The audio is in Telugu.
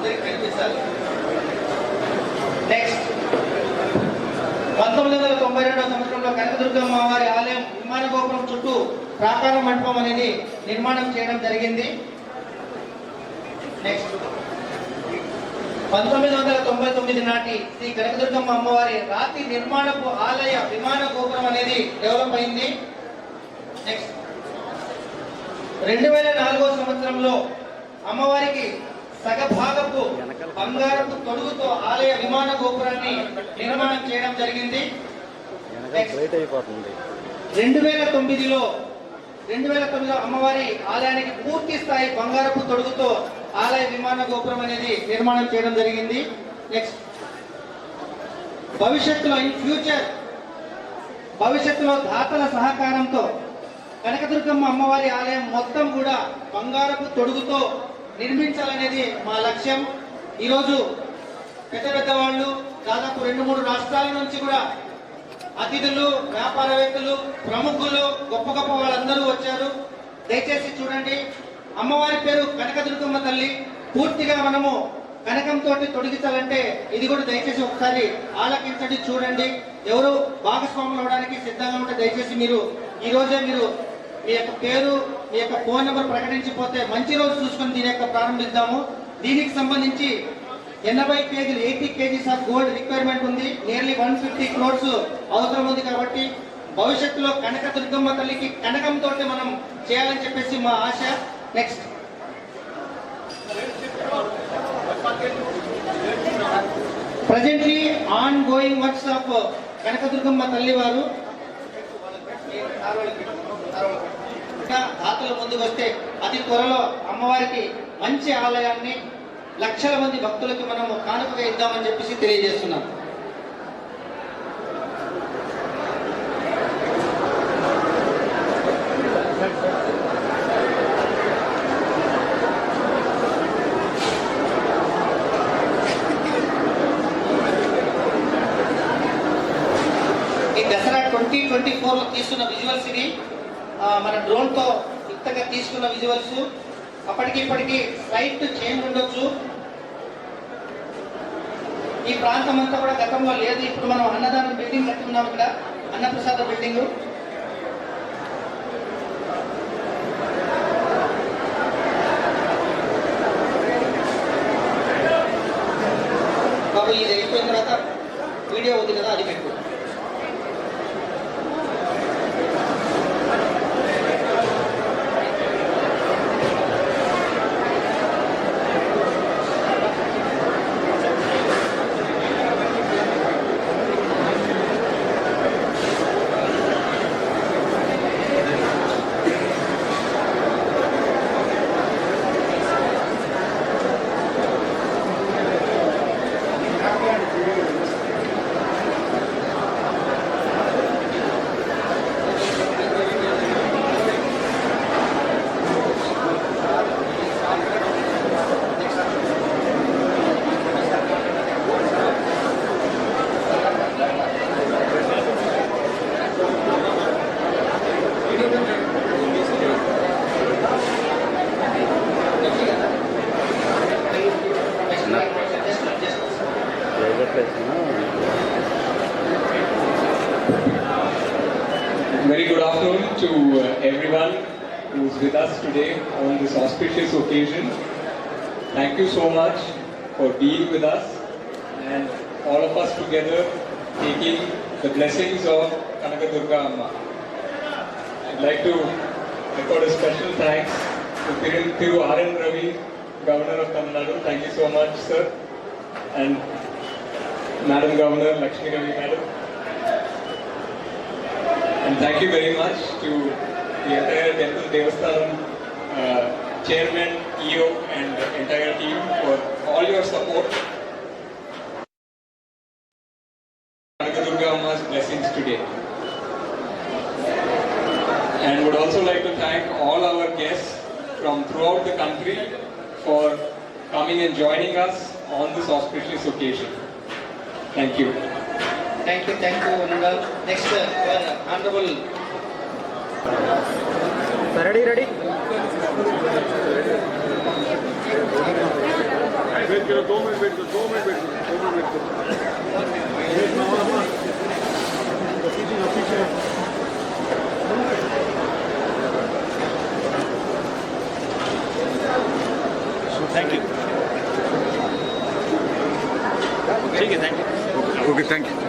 కనిపించాలి. నెక్స్ట్ 1992 సంవత్సరంలో కనకదుర్గమ్మ వారి ఆలయం విమాన గోపురం చుట్టూ ప్రాకార మండపం అనేది నిర్మాణం చేయడం జరిగింది. నెక్స్ట్ 1999 నాటి శ్రీ కనకదుర్గమ్మ అమ్మవారి రాతి నిర్మాణపు ఆలయ విమాన గోపురం అనేది డెవలప్ అయింది. నెక్స్ట్ 2004 సంవత్సరంలో అమ్మవారికి సగభాగపు బంగారపు తొడుగుతో ఆలయ విమాన గోపురాన్ని నిర్మాణం చేయడం జరిగింది. 2009లో అమ్మవారి ఆలయానికి పూర్తి స్థాయి బంగారపు తొడుగుతో ఆలయ విమాన గోపురం అనేది నిర్మాణం చేయడం జరిగింది. నెక్స్ట్ భవిష్యత్తులో దాతల సహకారంతో కనకదుర్గమ్మ అమ్మవారి ఆలయం మొత్తం కూడా బంగారపు తొడుగుతో నిర్మించాలనేది మా లక్ష్యం. ఈరోజు పెద్ద వాళ్ళు దాదాపు 2-3 రాష్ట్రాల నుంచి కూడా అతిథులు, వ్యాపారవేత్తలు, ప్రముఖులు, గొప్ప వాళ్ళందరూ వచ్చారు. దయచేసి చూడండి, అమ్మవారి పేరు కనకదుర్గమ్మ తల్లి. పూర్తిగా మనము కనకంతో తొడిగించాలంటే ఇది కూడా దయచేసి ఒకసారి ఆలకించండి, చూడండి. ఎవరు భాగస్వాములు అవడానికి సిద్ధంగా ఉంటే దయచేసి మీరు ఈ రోజే మీరు మీ యొక్క పేరు, మీ యొక్క ఫోన్ నెంబర్ ప్రకటించిపోతే మంచి రోజు చూసుకొని దీని యొక్క ప్రారంభిద్దాము. దీనికి సంబంధించి 80 కేజీలు 80 kgs ఆఫ్ గోల్డ్ రిక్వైర్మెంట్ ఉంది. నియర్లీ 150 crores అవసరం ఉంది. కాబట్టి భవిష్యత్తులో కనకదుర్గమ్మ తల్లికి కనకంతో మనం చేయాలని చెప్పేసి మా ఆశ. Next presently on going works of Kanakadurgamma తల్లి వారు దాతలు ముందుకు వస్తే అతి త్వరలో అమ్మవారికి మంచి ఆలయాన్ని లక్షల మంది భక్తులకి మనము కానుకగా ఇద్దామని చెప్పేసి తెలియజేస్తున్నాం. ఈ దసరా 2024లో తీసుకున్న విజువల్స్ ఇవి. మన డ్రోన్ తో ఇంతగా తీసుకున్న విజువల్స్. అప్పటికి ఇప్పటికి స్లైట్ చేంజ్ ఉండొచ్చు. ఈ ప్రాంతం అంతా కూడా గతంలో లేదు. ఇప్పుడు మనం అన్నదానం బిల్డింగ్ కట్టుకున్నాం. ఇక్కడ అన్నప్రసాద బిల్డింగ్. బాబు ఇది అయిపోయిన తర్వాత వీడియో ఉంది కదా, అది పెట్టు. Very good afternoon to everyone who is with us today on this auspicious occasion. Thank you so much for being with us and all of us together taking the blessings of Kanakadurga Amma. I'd like to record a special thanks to Thiru R.N. Ravi, Governor of Tamil Nadu. Thank you so much, sir. And Madam Governor, Lakshmi Ravi Madam. And thank you very much to the entire Temple Devasthanam Chairman, EO and the entire team for all your support. Kanakadurga Amma's blessings today. And would also like to thank all our guests from throughout the country for coming and joining us on this auspicious occasion. Thank you. Thank you, Nangal. Next, Honorable. Ready? Wait करो 2 मिनट वेट करो 2 मिनट वेट करो 2 मिनट वेट करो वेट मामा पीछे थैंक यू ठीक है thank you okay thank you